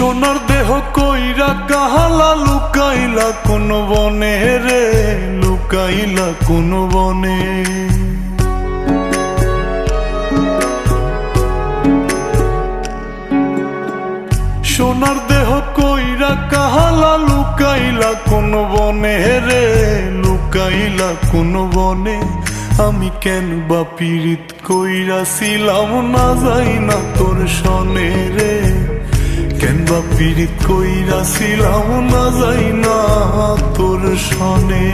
সোনার দেহ কইরা কাহালা লুকাইলা কোন বনে রে, লুকাইলা কোন বনে। সোনার দেহ কইরা কাহালা লুকাইলা কোন বনে রে, লুকাইলা কোন বনে। আমি কেন বা পীড়িত কইরাছিলাম না যাই না তোর সনে রে, কেন বা পীড়িত কইরাছিলাম না যাই না তোর সনে।